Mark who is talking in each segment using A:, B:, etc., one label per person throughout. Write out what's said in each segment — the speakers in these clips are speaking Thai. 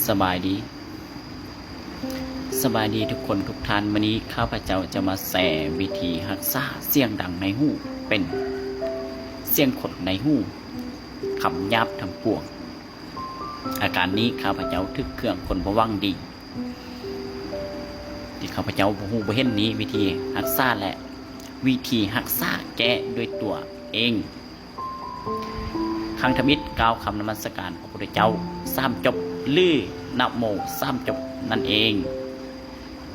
A: สบายดีทุกคนทุกท่านวันนี้ข้าพเจ้าจะมาแสวิธีรักษาเสียงดังในหูเป็นเสียงขดในหูคำหยาบทั้งปวงอาการนี้ข้าพเจ้าทึกเครื่องคนบ่วังดีที่ข้าพเจ้าบ่ฮู้บ่เห็นนี้วิธีรักษาและวิธีรักษาแก้ด้วยตัวเองครั้งธมิตรกล่าวคำนมัสการพระพุทธเจ้า3จบลือนะโม3จบนั่นเอง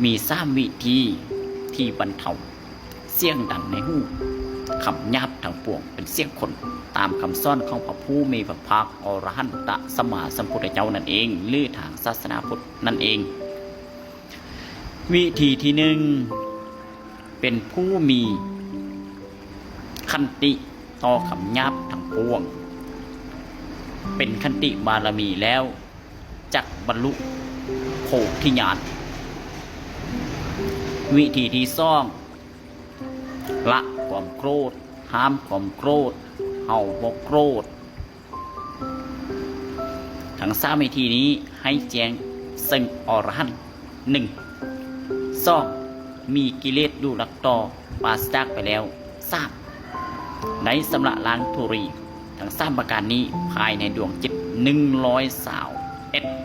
A: มี3วิธีที่บรรเทาเสียงดังในหูคำหยาบทั้งปวงเป็นเสียงคนตามคำสอนของพระผู้มีพระภาคอรหันตสัมมาสัมพุทธเจ้านั่นเองหรือทางศาสนาพุทธนั่นเองวิธีที่1เป็นผู้มีขันติต่อคำหยาบทั้งปวงเป็นขันติบารมีแล้วจักบรรลุโพธิญาณวิธีที่2ละความโกรธห้ามความโกรธเฮาบ่โกรธทั้ง3วิธีนี้ให้แจ้งซึ่งอรหันต์2มีกิเลสดูรักต่อปราศจากไปแล้ว3ได้สำระล้างทุรีทั้ง3ประการนี้ภายในดวงจิต121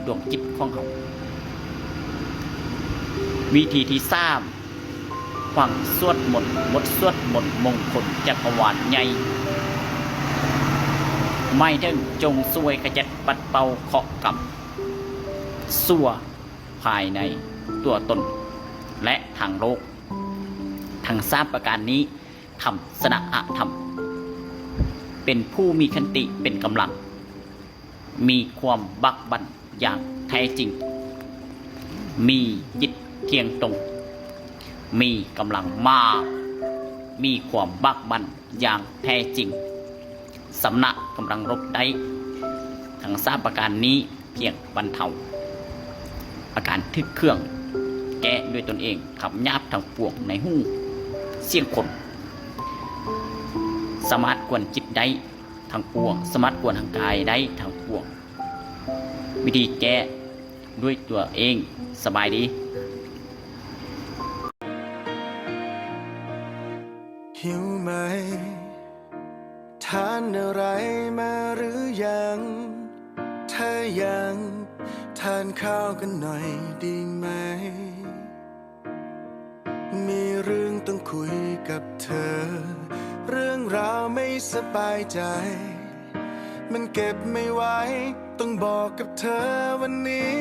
A: ดวงจิตของเขาวิธีที่3ฟังสวดมนต์บทสวดมนต์มงคลจักรวาลใหญ่ไม่ถึงจงซวยขจัดปัดเป่าเคราะห์กรรมสั่วภายในตัวตนและทางโลกทั้ง3ประการนี้ทำสนะอะธรรมเป็นผู้มีขันติเป็นกำลังมีความบักบั่นอย่างแท้จริงมีจิตเที่ยงตรงมีกำลังมากมีความบักบั่นอย่างแท้จริงสำนักกำลังรบได้ทั้ง3ประการนี้เพียงบรรเทาอาการทึกเครื่องแก้ด้วยตนเองขับหยาบทั้งปวงในหูเสียงคนสามารถกวนจิตได้ทั้งปวงสามารถกวนทางกายได้ทั้งปวงวิธีแก้ด้วยตัวเองสบายดี
B: หิวไหมทานอะไรมาหรือยังถ้ายังทานข้าวกันหน่อยดีไหมมีเรื่องต้องคุยกับเธอเรื่องราวไม่สบายใจมันเก็บไม่ไหวต้องบอกกับเธอวันนี้